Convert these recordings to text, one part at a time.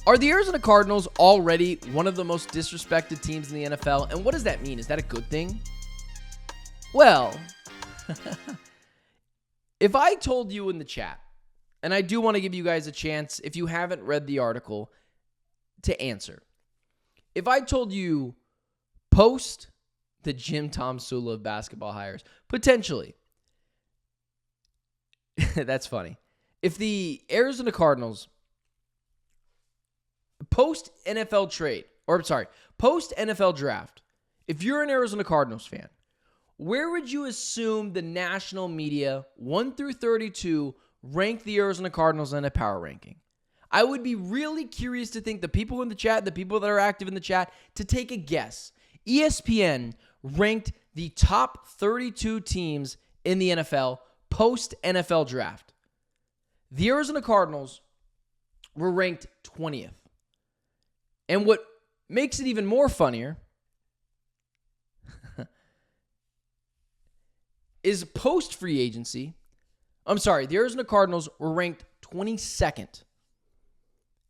Are the Arizona Cardinals already one of the most disrespected teams in the NFL? And what does that mean? Is that a good thing? Well, if I told you in the chat, and I do want to give you guys a chance, if you haven't read the article, to answer. If I told you post the Jim Tom Sula of basketball hires, potentially, that's funny. If the Arizona Cardinals post NFL draft, if you're an Arizona Cardinals fan, where would you assume the national media, 1 through 32, rank the Arizona Cardinals in a power ranking? I would be really curious to think the people in the chat, the people that are active in the chat, to take a guess. ESPN ranked the top 32 teams in the NFL post-NFL draft. The Arizona Cardinals were ranked 20th. And what makes it even more funnier is post-free agency. The Arizona Cardinals were ranked 22nd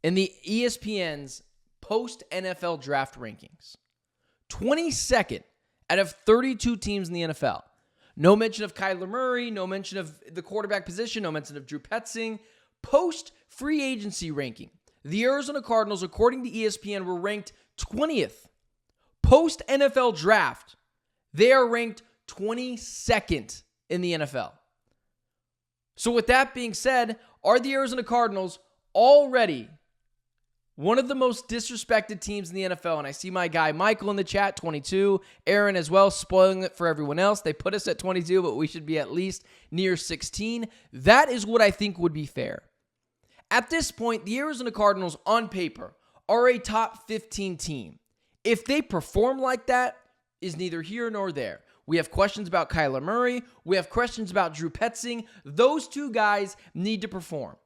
in the ESPN's post-NFL draft rankings. 22nd out of 32 teams in the NFL. No mention of Kyler Murray, no mention of the quarterback position, no mention of Drew Petzing. Post-free agency ranking. The Arizona Cardinals, according to ESPN, were ranked 20th. Post-NFL draft, they are ranked 22nd in the NFL. So with that being said, are the Arizona Cardinals already one of the most disrespected teams in the NFL? And I see my guy Michael in the chat, 22. Aaron as well, spoiling it for everyone else. They put us at 22, but we should be at least near 16. That is what I think would be fair. At this point, the Arizona Cardinals, on paper, are a top 15 team. If they perform like that, is neither here nor there. We have questions about Kyler Murray. We have questions about Drew Petzing. Those two guys need to perform.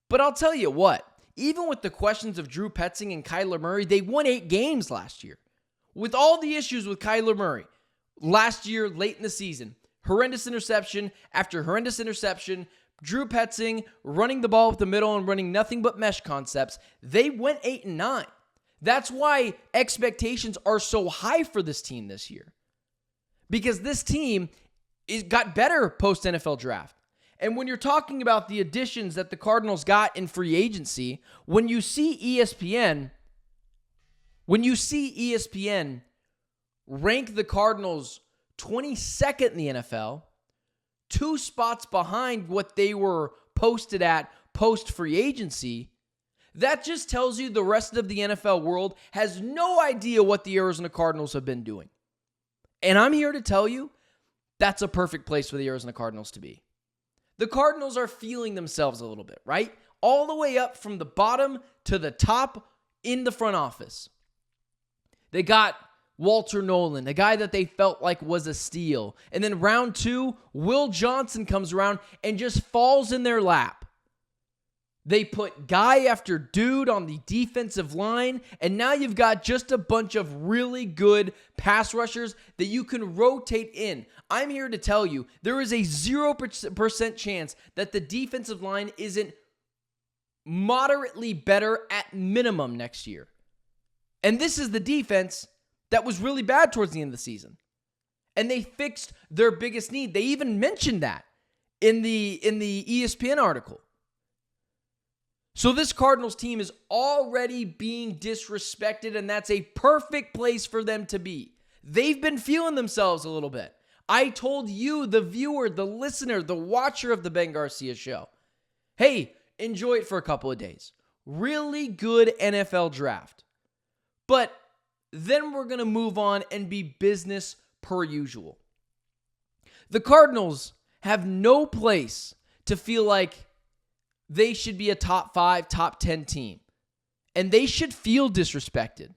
But I'll tell you what, even with the questions of Drew Petzing and Kyler Murray, they won 8 games last year. With all the issues with Kyler Murray, last year, late in the season, horrendous interception after horrendous interception, Drew Petzing running the ball up the middle and running nothing but mesh concepts, they went 8-9. That's why expectations are so high for this team this year. Because this team got better post-NFL draft. And when you're talking about the additions that the Cardinals got in free agency, when you see ESPN rank the Cardinals 22nd in the NFL, 2 spots behind what they were posted at post-free agency, that just tells you the rest of the NFL world has no idea what the Arizona Cardinals have been doing. And I'm here to tell you, that's a perfect place for the Arizona Cardinals to be. The Cardinals are feeling themselves a little bit, right? All the way up from the bottom to the top in the front office. They got Walter Nolan, a guy that they felt like was a steal. And then round 2, Will Johnson comes around and just falls in their lap. They put guy after dude on the defensive line, and now you've got just a bunch of really good pass rushers that you can rotate in. I'm here to tell you, there is a 0% chance that the defensive line isn't moderately better at minimum next year. And this is the defense that was really bad towards the end of the season. And they fixed their biggest need. They even mentioned that in the ESPN article. So this Cardinals team is already being disrespected, and that's a perfect place for them to be. They've been feeling themselves a little bit. I told you, the viewer, the listener, the watcher of the Ben Garcia show, hey, enjoy it for a couple of days. Really good NFL draft. But then we're going to move on and be business per usual. The Cardinals have no place to feel like they should be a top 5, top 10 team. And they should feel disrespected.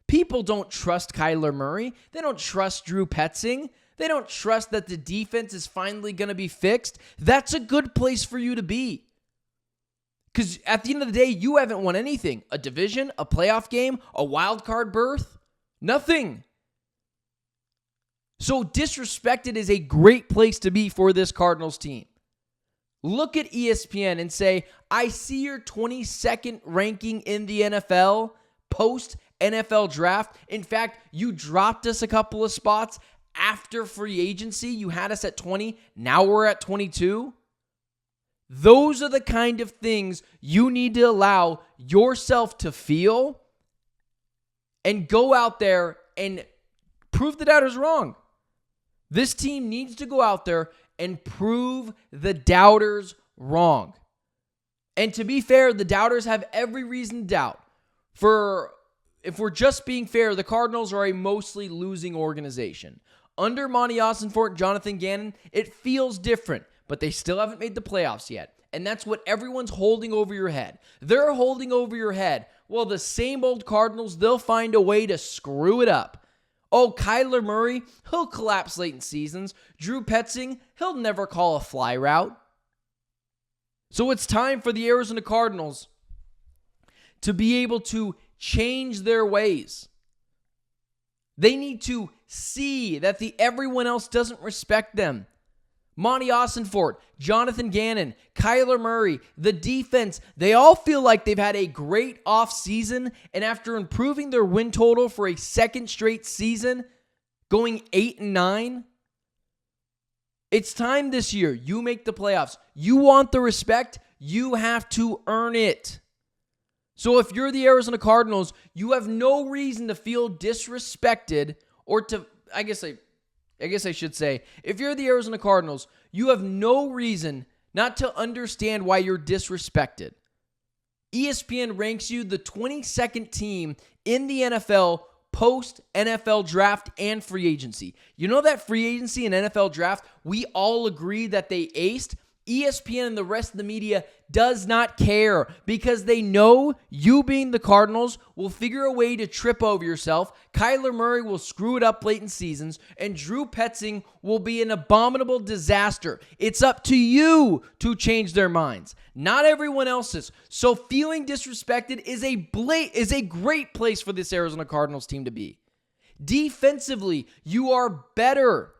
People don't trust Kyler Murray. They don't trust Drew Petzing. They don't trust that the defense is finally going to be fixed. That's a good place for you to be. Because at the end of the day, you haven't won anything. A division, a playoff game, a wild card berth. Nothing. So disrespected is a great place to be for this Cardinals team. Look at ESPN and say, I see your 22nd ranking in the NFL post NFL draft. In fact, you dropped us a couple of spots after free agency. You had us at 20. Now we're at 22. Those are the kind of things you need to allow yourself to feel and go out there and prove the doubters wrong. This team needs to go out there and prove the doubters wrong. And to be fair, the doubters have every reason to doubt. If we're just being fair, the Cardinals are a mostly losing organization. Under Monty Ossenfort and Jonathan Gannon, it feels different, but they still haven't made the playoffs yet. And that's what everyone's holding over your head. They're holding over your head. Well, the same old Cardinals, they'll find a way to screw it up. Oh, Kyler Murray, he'll collapse late in seasons. Drew Petzing, he'll never call a fly route. So it's time for the Arizona Cardinals to be able to change their ways. They need to see that everyone else doesn't respect them. Monty Ossenfort, Jonathan Gannon, Kyler Murray, the defense, they all feel like they've had a great offseason, and after improving their win total for a second straight season, going 8-9, it's time this year. You make the playoffs. You want the respect, you have to earn it. So if you're the Arizona Cardinals, you have no reason to feel disrespected or to, I guess I should say, if you're the Arizona Cardinals, you have no reason not to understand why you're disrespected. ESPN ranks you the 22nd team in the NFL post-NFL draft and free agency. You know that free agency and NFL draft, we all agree that they aced? ESPN and the rest of the media does not care because they know you being the Cardinals will figure a way to trip over yourself. Kyler Murray will screw it up late in seasons, and Drew Petzing will be an abominable disaster. It's up to you to change their minds, not everyone else's. So feeling disrespected is a great place for this Arizona Cardinals team to be. Defensively, you are better.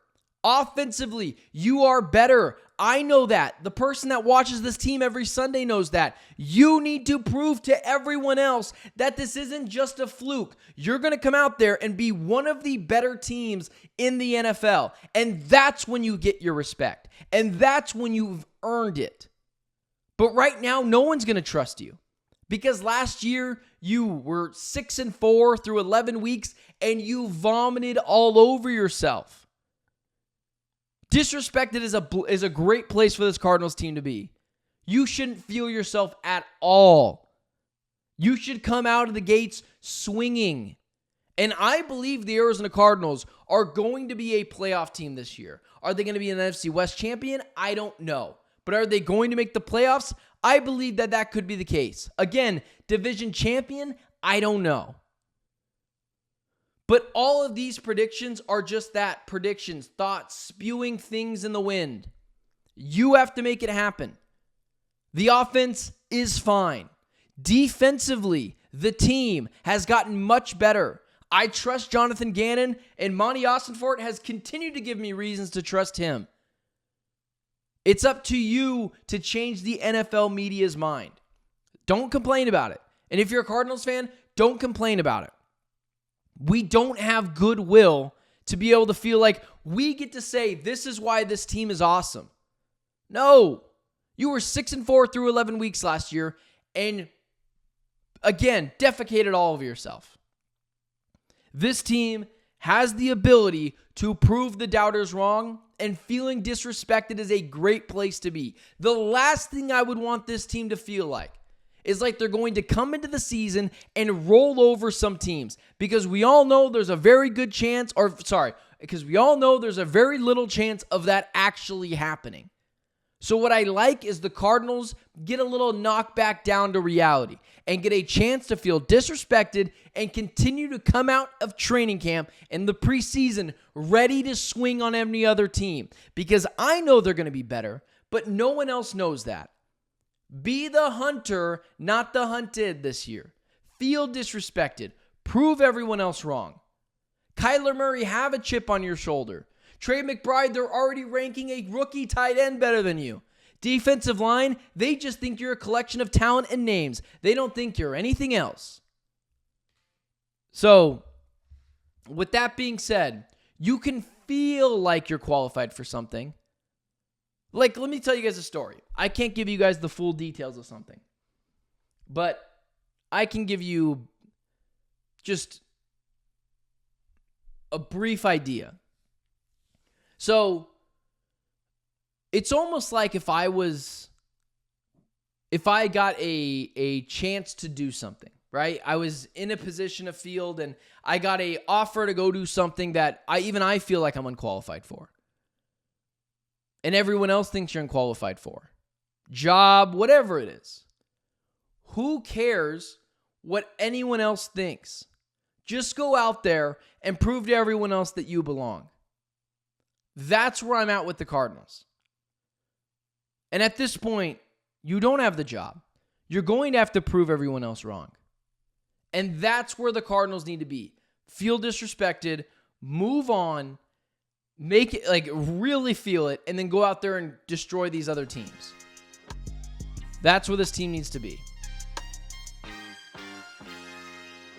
Offensively, you are better. I know that. The person that watches this team every Sunday knows that. You need to prove to everyone else that this isn't just a fluke. You're going to come out there and be one of the better teams in the NFL. And that's when you get your respect. And that's when you've earned it. But right now, no one's going to trust you. Because last year, you were 6-4 through 11 weeks, and you vomited all over yourself. Disrespected is a great place for this Cardinals team to be. You shouldn't feel yourself at all. You should come out of the gates swinging. And I believe the Arizona Cardinals are going to be a playoff team this year. Are they going to be an NFC West champion? I don't know. But are they going to make the playoffs? I believe that could be the case. Again, division champion? I don't know. But all of these predictions are just that, predictions, thoughts, spewing things in the wind. You have to make it happen. The offense is fine. Defensively, the team has gotten much better. I trust Jonathan Gannon, and Monty Ossenfort has continued to give me reasons to trust him. It's up to you to change the NFL media's mind. Don't complain about it. And if you're a Cardinals fan, don't complain about it. We don't have goodwill to be able to feel like we get to say this is why this team is awesome. No. You were 6-4 through 11 weeks last year and, again, defecated all over yourself. This team has the ability to prove the doubters wrong, and feeling disrespected is a great place to be. The last thing I would want this team to feel like is like they're going to come into the season and roll over some teams, because we all know there's a very good chance, because we all know there's a very little chance of that actually happening. So what I like is the Cardinals get a little knockback down to reality and get a chance to feel disrespected and continue to come out of training camp in the preseason ready to swing on any other team, because I know they're going to be better, but no one else knows that. Be the hunter, not the hunted this year. Feel disrespected. Prove everyone else wrong. Kyler Murray, have a chip on your shoulder. Trey McBride, they're already ranking a rookie tight end better than you. Defensive line, they just think you're a collection of talent and names. They don't think you're anything else. So, with that being said, you can feel like you're qualified for something. Like, let me tell you guys a story. I can't give you guys the full details of something, but I can give you just a brief idea. So, it's almost like if I got a chance to do something, right? I was in a position of field and I got an offer to go do something that I feel like I'm unqualified for. And everyone else thinks you're unqualified for. Job, whatever it is. Who cares what anyone else thinks? Just go out there and prove to everyone else that you belong. That's where I'm at with the Cardinals. And at this point, you don't have the job. You're going to have to prove everyone else wrong. And that's where the Cardinals need to be. Feel disrespected, move on, make it, like, really feel it, and then go out there and destroy these other teams. That's where this team needs to be.